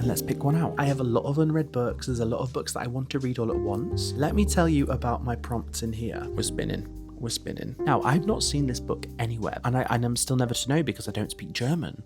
and let's pick one out. I have a lot of unread books. There's a lot of books that I want to read all at once. Let me tell you about my prompts in here. We're spinning. Now, I've not seen this book anywhere, and I'm still never to know because I don't speak German.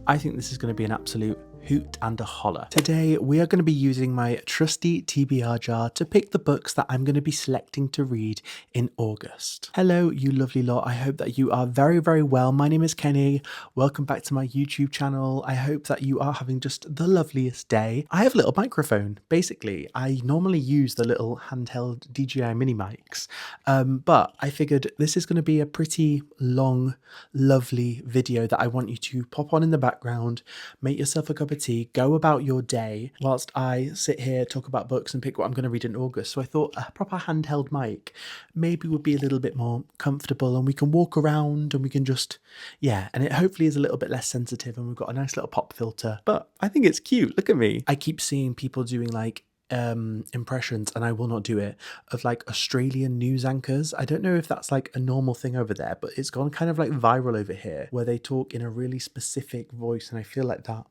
I think this is going to be an absolute hoot and a holler. Today, we are going to be using my trusty TBR jar to pick the books that I'm going to be selecting to read in August. Hello, you lovely lot. I hope that you are very, very well. My name is Kenny. Welcome back to my YouTube channel. I hope that you are having just the loveliest day. I have a little microphone. Basically, I normally use the little handheld DJI mini mics, but I figured this is going to be a pretty long, lovely video that I want you to pop on in the background, make yourself a cup of tea, go about your day whilst I sit here, talk about books and pick what I'm going to read in August. So I thought a proper handheld mic maybe would be a little bit more comfortable, and we can walk around and we can just, yeah, and it hopefully is a little bit less sensitive, and we've got a nice little pop filter, but I think it's cute. Look at me. I keep seeing people doing like impressions, and I will not do it, of like Australian news anchors. I don't know if that's like a normal thing over there, but it's gone kind of like viral over here where they talk in a really specific voice, and I feel like that.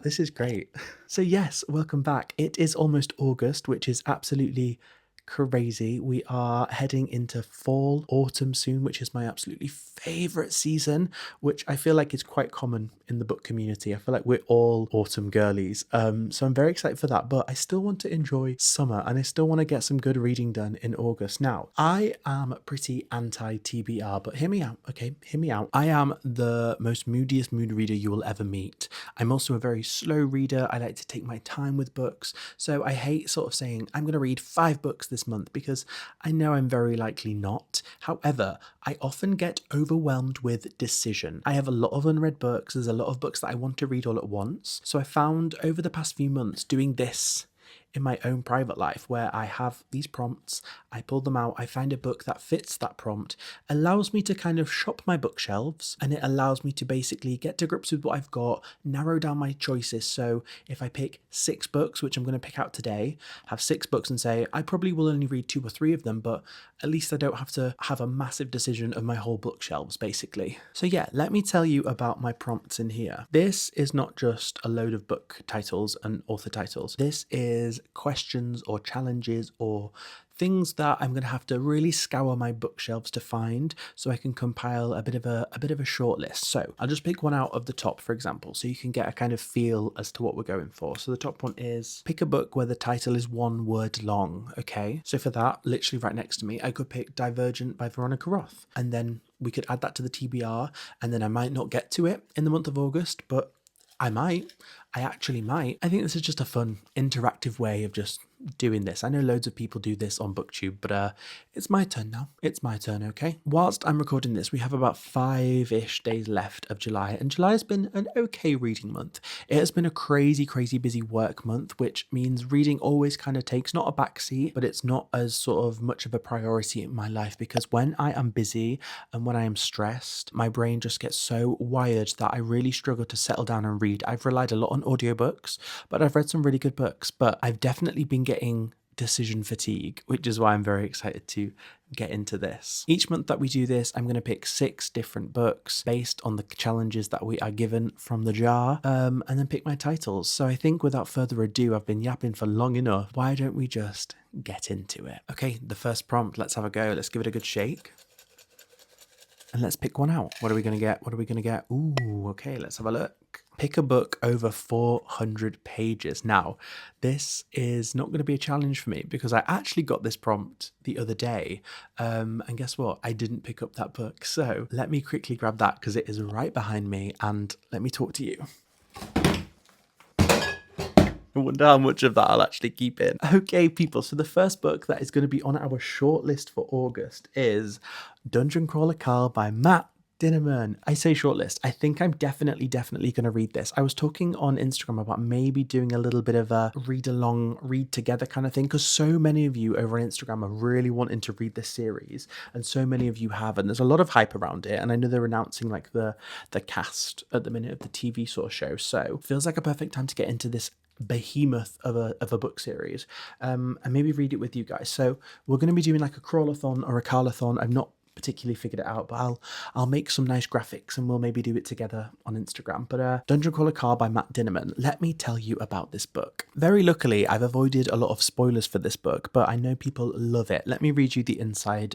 This is great. So yes, welcome back. It is almost August, which is absolutely crazy. We are heading into fall, autumn soon, which is my absolutely favorite season, which I feel like is quite common in the book community. I feel like we're all autumn girlies. So I'm very excited for that, but I still want to enjoy summer, and I still want to get some good reading done in August. Now, I am pretty anti TBR, but hear me out, okay? Hear me out. I am the most moodiest mood reader you will ever meet. I'm also a very slow reader. I like to take my time with books. So I hate sort of saying, I'm going to read 5 books this month, because I know I'm very likely not. However, I often get overwhelmed with decision. I have a lot of unread books. There's a lot of books that I want to read all at once. So I found over the past few months doing this in my own private life, where I have these prompts, I pull them out, I find a book that fits that prompt, allows me to kind of shop my bookshelves, and it allows me to basically get to grips with what I've got, narrow down my choices. So if I pick 6 books, which I'm going to pick out today, have 6 books and say, I probably will only read 2 or 3 of them, but at least I don't have to have a massive decision of my whole bookshelves, basically. So yeah, let me tell you about my prompts in here. This is not just a load of book titles and author titles. This is questions or challenges or things that I'm going to have to really scour my bookshelves to find, so I can compile a bit of a short list. So I'll just pick one out of the top, for example, so you can get a kind of feel as to what we're going for. So the top one is pick a book where the title is 1 word long. Okay, so for that, literally right next to me, I could pick Divergent by Veronica Roth, and then we could add that to the TBR, and then I might not get to it in the month of August, but I actually might. I think this is just a fun, interactive way of just doing this. I know loads of people do this on BookTube, but it's my turn now. It's my turn, okay? Whilst I'm recording this, we have about 5-ish days left of July, and July has been an okay reading month. It has been a crazy, crazy busy work month, which means reading always kind of takes not a backseat, but it's not as sort of much of a priority in my life, because when I am busy and when I am stressed, my brain just gets so wired that I really struggle to settle down and read. I've relied a lot on audiobooks, but I've read some really good books, but I've definitely been getting decision fatigue, which is why I'm very excited to get into this. Each month that we do this, I'm going to pick 6 different books based on the challenges that we are given from the jar, and then pick my titles. So I think without further ado, I've been yapping for long enough. Why don't we just get into it? Okay, the first prompt, let's have a go. Let's give it a good shake. And let's pick one out. What are we going to get? Ooh, okay, let's have a look. Pick a book over 400 pages. Now, this is not going to be a challenge for me, because I actually got this prompt the other day, and guess what? I didn't pick up that book. So let me quickly grab that, because it is right behind me, and let me talk to you. I wonder how much of that I'll actually keep in. Okay, people, so the first book that is going to be on our shortlist for August is Dungeon Crawler Carl by Matt Dinniman. I say shortlist. I think I'm definitely going to read this. I was talking on Instagram about maybe doing a little bit of a read along, read together kind of thing, because so many of you over on Instagram are really wanting to read this series, and so many of you have, and there's a lot of hype around it, and I know they're announcing like the cast at the minute of the TV sort of show, so feels like a perfect time to get into this behemoth of a book series, and maybe read it with you guys. So we're going to be doing like a crawlathon or a carlathon. I've not particularly figured it out, but I'll make some nice graphics and we'll maybe do it together on Instagram. But Dungeon Crawler Carl by Matt Dinniman. Let me tell you about this book. Very luckily, I've avoided a lot of spoilers for this book, but I know people love it. Let me read you the inside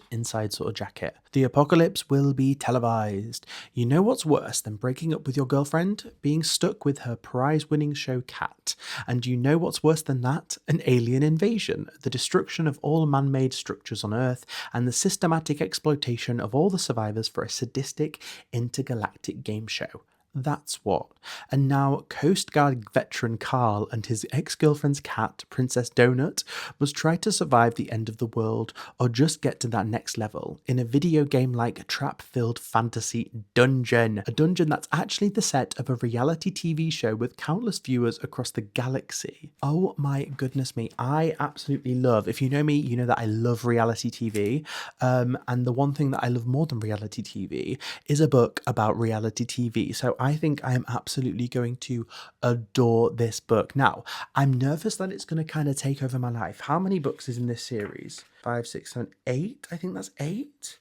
sort of jacket. The apocalypse will be televised. You know what's worse than breaking up with your girlfriend? Being stuck with her prize-winning show Cat. And you know what's worse than that? An alien invasion, the destruction of all man-made structures on Earth, and the systematic exploitation of all the survivors for a sadistic intergalactic game show. That's what. And now Coast Guard veteran Carl and his ex-girlfriend's cat, Princess Donut, must try to survive the end of the world or just get to that next level in a video game-like trap-filled fantasy dungeon. A dungeon that's actually the set of a reality TV show with countless viewers across the galaxy. Oh my goodness me, I absolutely love, if you know me, you know that I love reality TV. And the one thing that I love more than reality TV is a book about reality TV. So I think I am absolutely going to adore this book. Now, I'm nervous that it's going to kind of take over my life. How many books is in this series? 5, 6, 7, 8? I think that's 8.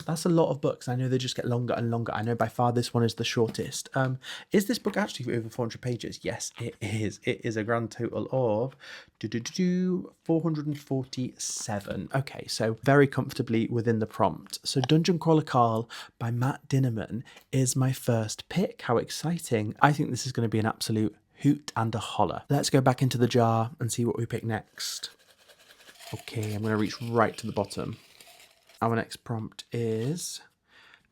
That's a lot of books. I know they just get longer and longer. I know by far this one is the shortest. Is this book actually over 400 pages? Yes, it is. It is a grand total of 447. Okay, so very comfortably within the prompt. So Dungeon Crawler Carl by Matt Dinniman is my first pick. How exciting. I think this is going to be an absolute hoot and a holler. Let's go back into the jar and see what we pick next. Okay, I'm going to reach right to the bottom. Our next prompt is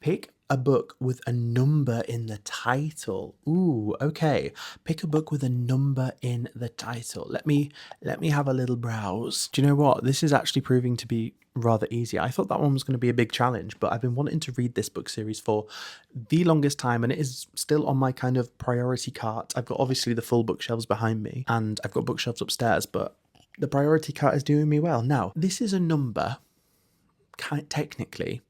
pick a book with a number in the title. Ooh, okay. Pick a book with a number in the title. Let me have a little browse. Do you know what? This is actually proving to be rather easy. I thought that one was going to be a big challenge, but I've been wanting to read this book series for the longest time, and it is still on my kind of priority cart. I've got obviously the full bookshelves behind me, and I've got bookshelves upstairs, but the priority cart is doing me well. Now, this is a number. Technically,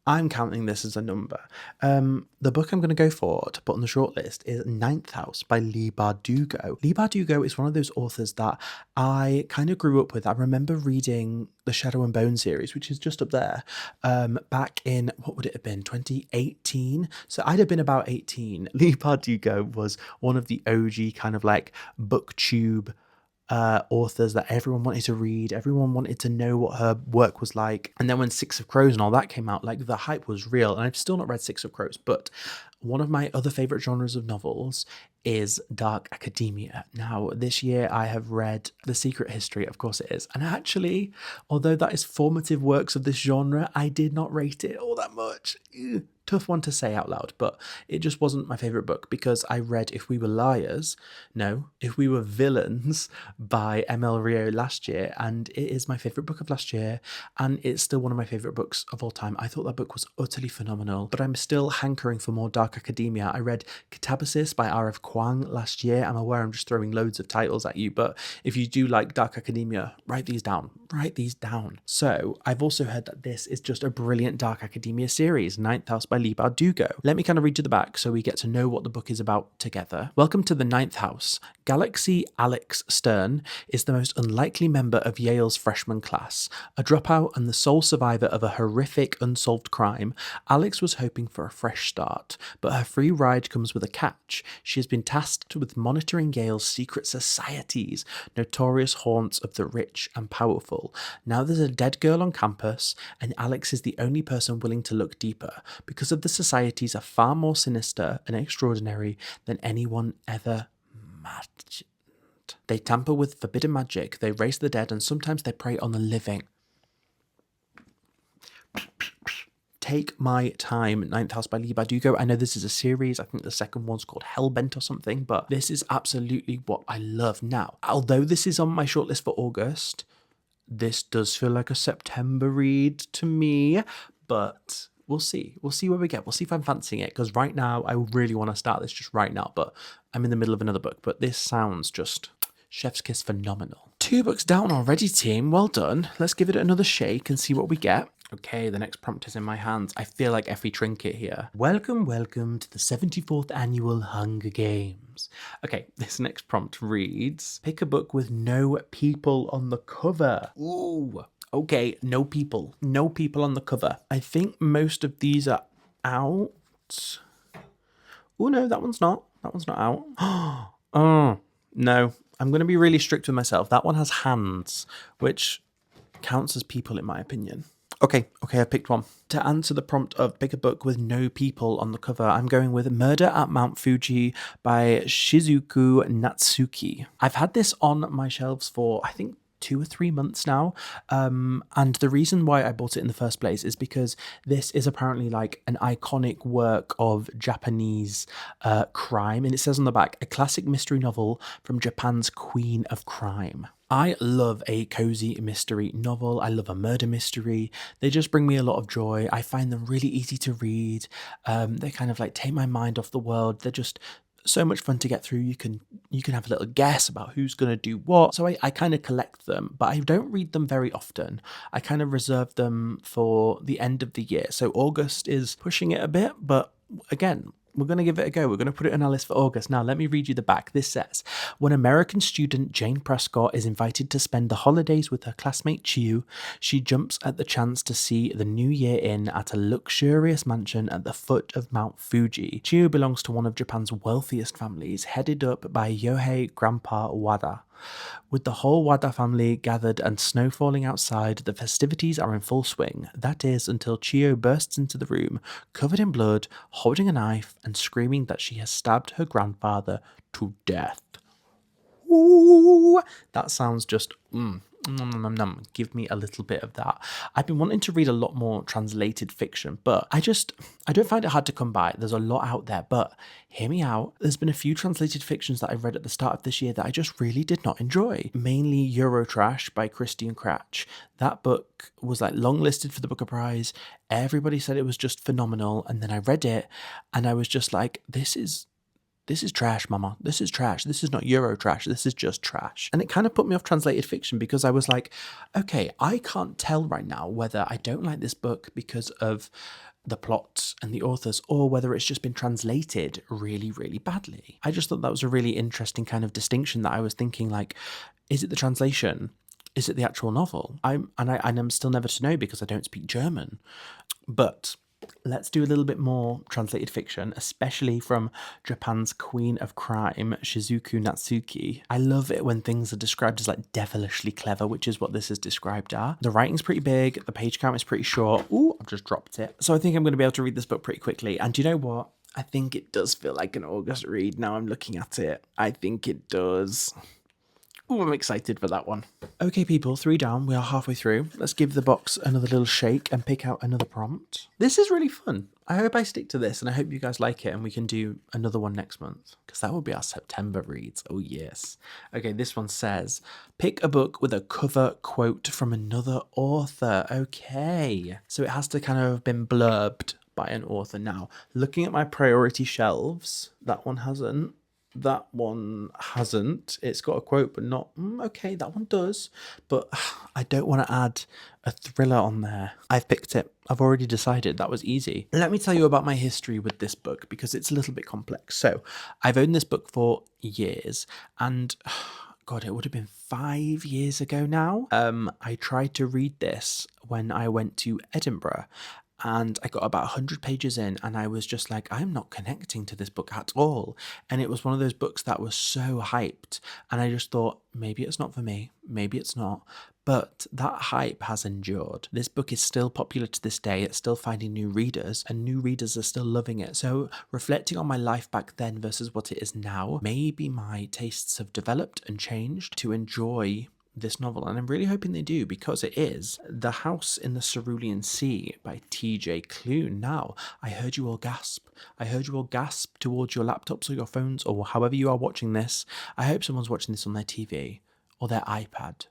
I'm counting this as a number. The book I'm going to go for to put on the shortlist is Ninth House by Leigh Bardugo. Leigh Bardugo is one of those authors that I kind of grew up with. I remember reading the Shadow and Bone series, which is just up there, back in, what would it have been, 2018? So I'd have been about 18. Leigh Bardugo was one of the OG kind of like booktube authors that everyone wanted to read. Everyone wanted to know what her work was like. And then when Six of Crows and all that came out, like the hype was real. And I've still not read Six of Crows, but one of my other favorite genres of novels is dark academia. Now, this year I have read The Secret History, of course it is. And actually, although that is formative works of this genre, I did not rate it all that much. Tough one to say out loud, but it just wasn't my favourite book because I read If We Were Villains by ML Rio last year, and it is my favourite book of last year, and it's still one of my favourite books of all time. I thought that book was utterly phenomenal, but I'm still hankering for more dark academia. I read Catabasis by R.F. Kuang last year. I'm aware I'm just throwing loads of titles at you, but if you do like dark academia, write these down. So I've also heard that this is just a brilliant dark academia series, Ninth House by Leigh Bardugo. Let me kind of read you the back so we get to know what the book is about together. Welcome to the Ninth House. Galaxy Alex Stern is the most unlikely member of Yale's freshman class. A dropout and the sole survivor of a horrific unsolved crime, Alex was hoping for a fresh start, but her free ride comes with a catch. She has been tasked with monitoring Yale's secret societies, notorious haunts of the rich and powerful. Now there's a dead girl on campus, and Alex is the only person willing to look deeper, because of the societies are far more sinister and extraordinary than anyone ever imagined. They tamper with forbidden magic, they raise the dead, and sometimes they prey on the living. Take My Time, Ninth House by Leigh Bardugo. I know this is a series. I think the second one's called Hellbent or something, but this is absolutely what I love. Now, although this is on my shortlist for August, this does feel like a September read to me, but we'll see. We'll see where we get. We'll see if I'm fancying it, because right now I really want to start this just right now, but I'm in the middle of another book. But this sounds just chef's kiss phenomenal. 2 books down already, team. Well done. Let's give it another shake and see what we get. Okay, the next prompt is in my hands. I feel like Effie Trinket here. Welcome to the 74th Annual Hunger Games. Okay, this next prompt reads, pick a book with no people on the cover. Ooh, Okay, no people. No people on the cover. I think most of these are out. Oh, no, that one's not. That one's not out. Oh, no. I'm going to be really strict with myself. That one has hands, which counts as people in my opinion. Okay, I picked one. To answer the prompt of pick a book with no people on the cover, I'm going with Murder at Mount Fuji by Shizuko Natsuki. I've had this on my shelves for, I think, 2 or 3 months now. And the reason why I bought it in the first place is because this is apparently like an iconic work of Japanese crime. And it says on the back, a classic mystery novel from Japan's Queen of Crime. I love a cozy mystery novel. I love a murder mystery. They just bring me a lot of joy. I find them really easy to read. They kind of like take my mind off the world. They're just so much fun to get through. You can have a little guess about who's going to do what. So I kind of collect them, but I don't read them very often. I kind of reserve them for the end of the year. So August is pushing it a bit, but again, we're going to give it a go. We're going to put it on our list for August. Now, let me read you the back. This says, when American student Jane Prescott is invited to spend the holidays with her classmate Chiu, she jumps at the chance to see the New Year in at a luxurious mansion at the foot of Mount Fuji. Chiu belongs to one of Japan's wealthiest families, headed up by Yohei Grandpa Wada. With the whole Wada family gathered and snow falling outside, the festivities are in full swing. That is, until Chio bursts into the room, covered in blood, holding a knife, and screaming that she has stabbed her grandfather to death. Ooh, that sounds just give me a little bit of that. I've been wanting to read a lot more translated fiction, but I don't find it hard to come by. There's a lot out there, but hear me out. There's been a few translated fictions that I read at the start of this year that I just really did not enjoy. Mainly Eurotrash by Christian Cratch. That book was like longlisted for the Booker Prize. Everybody said it was just phenomenal, and then I read it and I was just like, this is trash, mama. This is trash. This is not Euro trash. This is just trash. And it kind of put me off translated fiction because I was like, okay, I can't tell right now whether I don't like this book because of the plot and the authors or whether it's just been translated really, really badly. I just thought that was a really interesting kind of distinction that I was thinking like, is it the translation? Is it the actual novel? I'm still never to know because I don't speak German. But let's do a little bit more translated fiction, especially from Japan's Queen of Crime, Shizuko Natsuki. I love it when things are described as like devilishly clever, which is what this is described as. The writing's pretty big, the page count is pretty short. Ooh, I've just dropped it. So I think I'm going to be able to read this book pretty quickly. And do you know what? I think it does feel like an August read now I'm looking at it. I think it does. Ooh, I'm excited for that one. Okay, people, 3 down. We are halfway through. Let's give the box another little shake and pick out another prompt. This is really fun. I hope I stick to this and I hope you guys like it and we can do another one next month because that will be our September reads. Oh, yes. Okay, this one says, pick a book with a cover quote from another author. Okay. So it has to kind of have been blurbed by an author. Now, looking at my priority shelves, that one hasn't. That one hasn't. It's got a quote, but not... okay, that one does. But I don't want to add a thriller on there. I've picked it. I've already decided. That was easy. Let me tell you about my history with this book because it's a little bit complex. So I've owned this book for years and... God, it would have been 5 years ago now. I tried to read this when I went to Edinburgh. And I got about 100 pages in and I was just like, I'm not connecting to this book at all. And it was one of those books that was so hyped. And I just thought, maybe it's not for me. Maybe it's not. But that hype has endured. This book is still popular to this day. It's still finding new readers and new readers are still loving it. So reflecting on my life back then versus what it is now, maybe my tastes have developed and changed to enjoy this novel, and I'm really hoping they do because it is The House in the Cerulean Sea by T.J. Klune. Now, I heard you all gasp. I heard you all gasp towards your laptops or your phones or however you are watching this. I hope someone's watching this on their TV or their iPad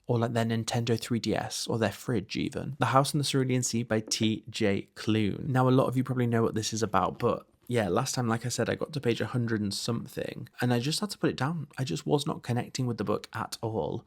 or like their Nintendo 3DS or their fridge even. The House in the Cerulean Sea by T.J. Klune. Now, a lot of you probably know what this is about, but yeah, last time, like I said, I got to page 100 and something, and I just had to put it down. I just was not connecting with the book at all.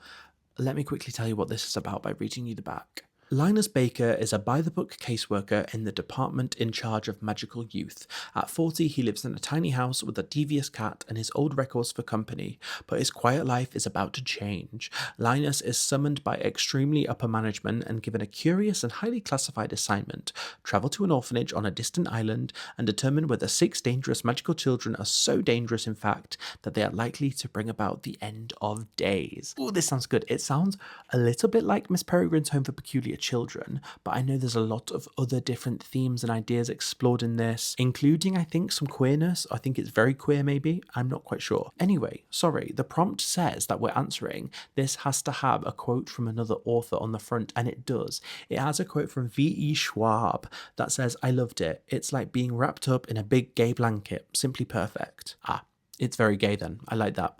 Let me quickly tell you what this is about by reading you the back. Linus Baker is a by-the-book caseworker in the department in charge of magical youth. At 40, he lives in a tiny house with a devious cat and his old records for company, but his quiet life is about to change. Linus is summoned by extremely upper management and given a curious and highly classified assignment: travel to an orphanage on a distant island and determine whether 6 dangerous magical children are so dangerous, in fact, that they are likely to bring about the end of days. Oh, this sounds good. It sounds a little bit like Miss Peregrine's Home for Peculiar Children, but I know there's a lot of other different themes and ideas explored in this, including, I think, some queerness. I think it's very queer, maybe. I'm not quite sure. Anyway, sorry, the prompt says that we're answering. This has to have a quote from another author on the front, and it does. It has a quote from V.E. Schwab that says, "I loved it. It's like being wrapped up in a big gay blanket. Simply perfect." Ah, it's very gay then. I like that.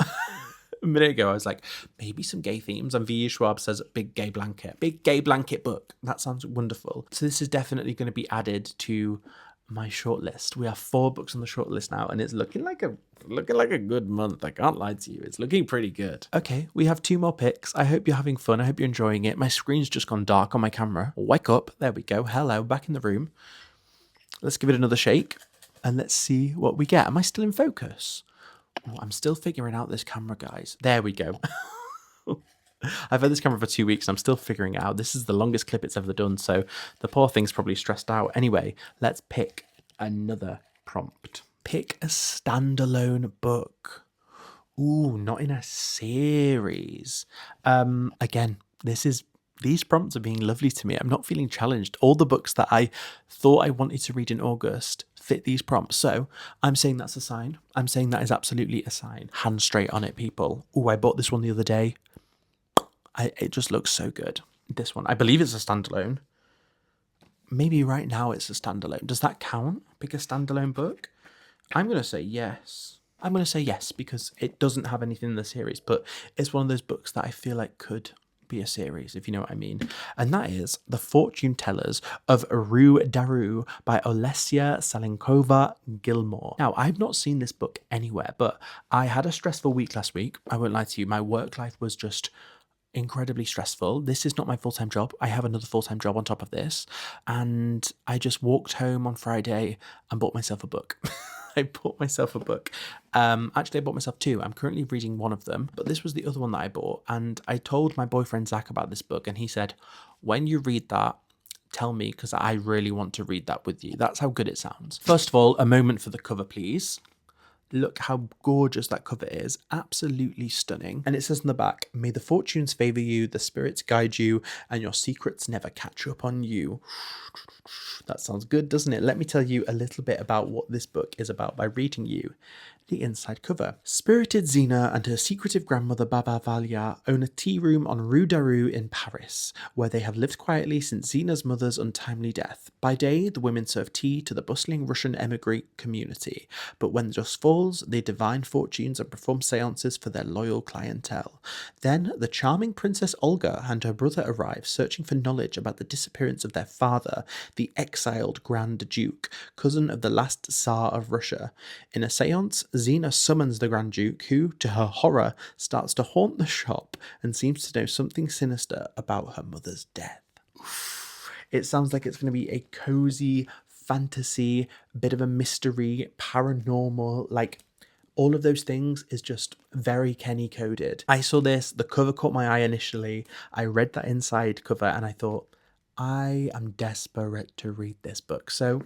A minute ago, I was like, maybe some gay themes, and V.E. Schwab says big gay blanket. Big gay blanket book. That sounds wonderful. So this is definitely going to be added to my shortlist. We have 4 books on the shortlist now, and it's looking like a good month. I can't lie to you. It's looking pretty good. Okay, we have 2 more picks. I hope you're having fun. I hope you're enjoying it. My screen's just gone dark on my camera. Wake up. There we go. Hello, back in the room. Let's give it another shake, and let's see what we get. Am I still in focus? Oh, I'm still figuring out this camera, guys. There we go. I've had this camera for 2 weeks and I'm still figuring it out. This is the longest clip it's ever done, so the poor thing's probably stressed out. Anyway, let's pick another prompt. Pick a standalone book. Ooh, not in a series. Again, these prompts are being lovely to me. I'm not feeling challenged. All the books that I thought I wanted to read in August fit these prompts. So I'm saying that's a sign. I'm saying that is absolutely a sign. Hand straight on it, people. Ooh, I bought this one the other day. It just looks so good. This one, I believe it's a standalone. Maybe right now it's a standalone. Does that count? Pick a standalone book? I'm going to say yes. I'm going to say yes because it doesn't have anything in the series, but it's one of those books that I feel like could be a series, if you know what I mean. And that is The Fortune Tellers of Rudaroo by Olesya Salnikova Gilmore. Now, I've not seen this book anywhere, but I had a stressful week last week. I won't lie to you. My work life was just incredibly stressful. This is not my full-time job. I have another full-time job on top of this. And I just walked home on Friday and bought myself a book. I bought myself a book. Actually, I bought myself 2. I'm currently reading one of them, but this was the other one that I bought. And I told my boyfriend Zach about this book, and he said, when you read that, tell me, because I really want to read that with you. That's how good it sounds. First of all, a moment for the cover, please. Look how gorgeous that cover is. Absolutely stunning. And it says on the back, "May the fortunes favor you, the spirits guide you, and your secrets never catch up on you." That sounds good, doesn't it? Let me tell you a little bit about what this book is about by reading you the inside cover. Spirited Xena and her secretive grandmother Baba Valia own a tea room on Rue Daru in Paris, where they have lived quietly since Xena's mother's untimely death. By day, the women serve tea to the bustling Russian emigrant community, but when dusk falls, they divine fortunes and perform seances for their loyal clientele. Then, the charming Princess Olga and her brother arrive, searching for knowledge about the disappearance of their father, the exiled Grand Duke, cousin of the last Tsar of Russia. In a seance, Xena summons the Grand Duke, who, to her horror, starts to haunt the shop and seems to know something sinister about her mother's death. It sounds like it's going to be a cozy fantasy, bit of a mystery, paranormal, like all of those things is just very Kenny coded. I saw this, the cover caught my eye initially. I read that inside cover and I thought, I am desperate to read this book. So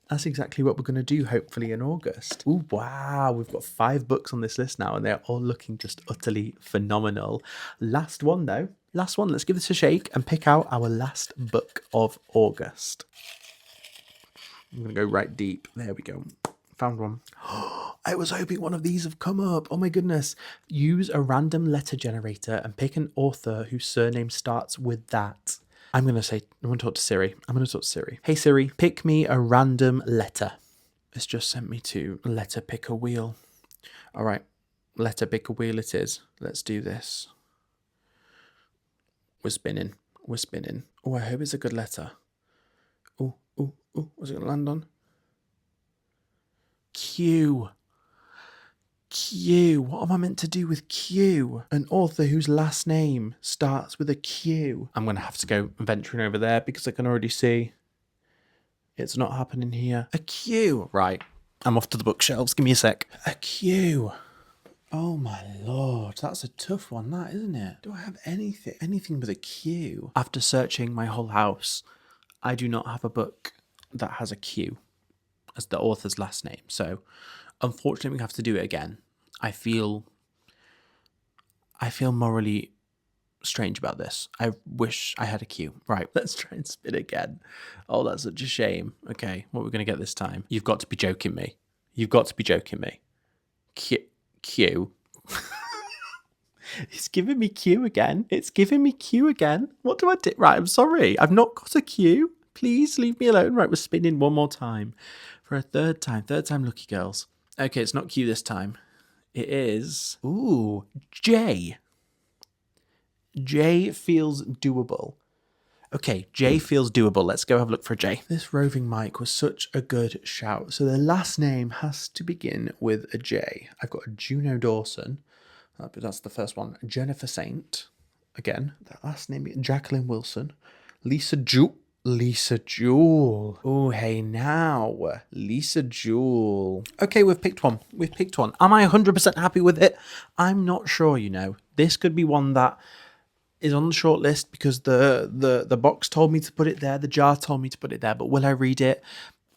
that's exactly what we're going to do, hopefully, in August. Ooh, wow, we've got 5 books on this list now, and they're all looking just utterly phenomenal. Last one, though. Last one. Let's give this a shake and pick out our last book of August. I'm going to go right deep. There we go. Found one. I was hoping one of these have come up. Oh my goodness. Use a random letter generator and pick an author whose surname starts with that. I'm going to talk to Siri. Hey Siri, pick me a random letter. It's just sent me to letter pick a wheel. All right, letter pick a wheel it is. Let's do this. We're spinning. Oh, I hope it's a good letter. Oh, what's it going to land on? Q. Q. What am I meant to do with Q? An author whose last name starts with a Q. I'm going to have to go venturing over there because I can already see it's not happening here. A Q. Right. I'm off to the bookshelves. Give me a sec. A Q. Oh my lord. That's a tough one, that, isn't it? Do I have anything with a Q? After searching my whole house, I do not have a book that has a Q as the author's last name. So, unfortunately, we have to do it again. I feel morally strange about this. I wish I had a Q. Right, let's try and spin again. Oh, that's such a shame. Okay, what are we going to get this time? You've got to be joking me. You've got to be joking me. Q. It's giving me Q again. It's giving me Q again. What do I do? Right, I'm sorry. I've not got a Q. Please leave me alone. Right, we're spinning one more time. For a third time. Third time lucky, girls. Okay, it's not Q this time. It is... Ooh, J. J feels doable. Okay, J feels doable. Let's go have a look for a J. This roving Mike was such a good shout. So the last name has to begin with a J. I've got a Juno Dawson. That's the first one. Jennifer Saint. Again, that last name, Jacqueline Wilson. Lisa Jewell. Oh, hey now. Lisa Jewell. Okay, we've picked one. Am I 100% happy with it? I'm not sure, you know. This could be one that is on the short list because the box told me to put it there. The jar told me to put it there. But will I read it?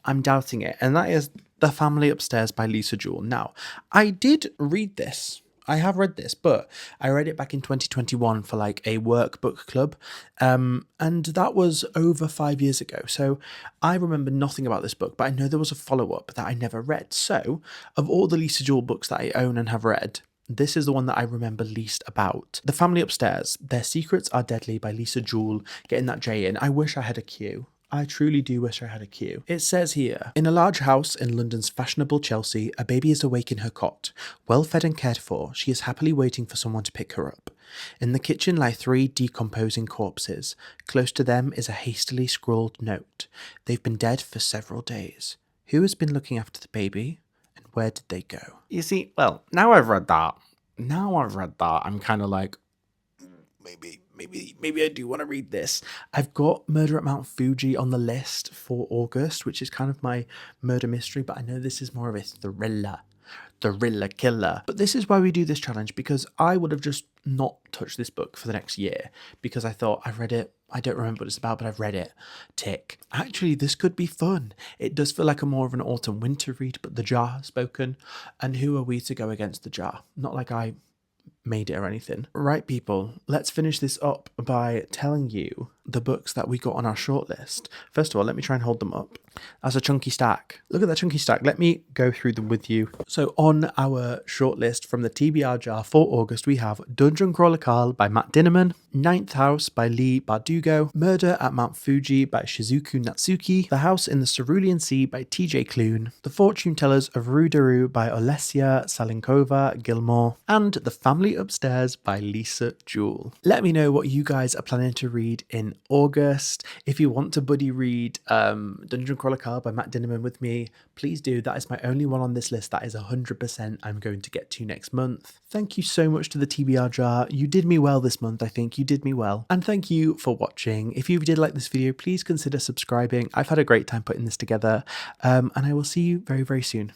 I'm doubting it. And that is The Family Upstairs by Lisa Jewell. Now, I did read this. I have read this, but I read it back in 2021 for like a workbook club. And that was over 5 years ago. So I remember nothing about this book, but I know there was a follow-up that I never read. So of all the Lisa Jewell books that I own and have read, this is the one that I remember least about. The Family Upstairs, Their Secrets Are Deadly by Lisa Jewell. Getting that J in. I wish I had a Q. I truly do wish I had a Q. It says here, in a large house in London's fashionable Chelsea, a baby is awake in her cot. Well fed and cared for, she is happily waiting for someone to pick her up. In the kitchen lie 3 decomposing corpses. Close to them is a hastily scrawled note. They've been dead for several days. Who has been looking after the baby? And where did they go? You see, well, now I've read that, I'm kind of like, maybe I do want to read this. I've got Murder at Mount Fuji on the list for August, which is kind of my murder mystery, but I know this is more of a thriller killer. But this is why we do this challenge, because I would have just not touched this book for the next year because I thought, I've read it, I don't remember what it's about, but I've read it. Tick. Actually, this could be fun. It does feel like a more of an autumn winter read, but the jar has spoken, and who are we to go against the jar? Not like I made it or anything. Right, people, let's finish this up by telling you the books that we got on our shortlist. First of all, let me try and hold them up. That's a chunky stack. Look at that chunky stack. Let me go through them with you. So on our shortlist from the TBR jar for August, we have Dungeon Crawler Carl by Matt Dinniman, Ninth House by Leigh Bardugo, Murder at Mount Fuji by Shizuko Natsuki, The House in the Cerulean Sea by TJ Klune, The Fortune Tellers of Rudaroo by Olesya, Salnikova, Gilmore, and The Family Upstairs by Lisa Jewell. Let me know what you guys are planning to read in August. If you want to buddy read Dungeon Crawler Carl by Matt Dinniman with me, please do. That is my only one on this list. That is 100% I'm going to get to next month. Thank you so much to the TBR jar. You did me well this month, I think. You did me well. And thank you for watching. If you did like this video, please consider subscribing. I've had a great time putting this together. And I will see you very, very soon.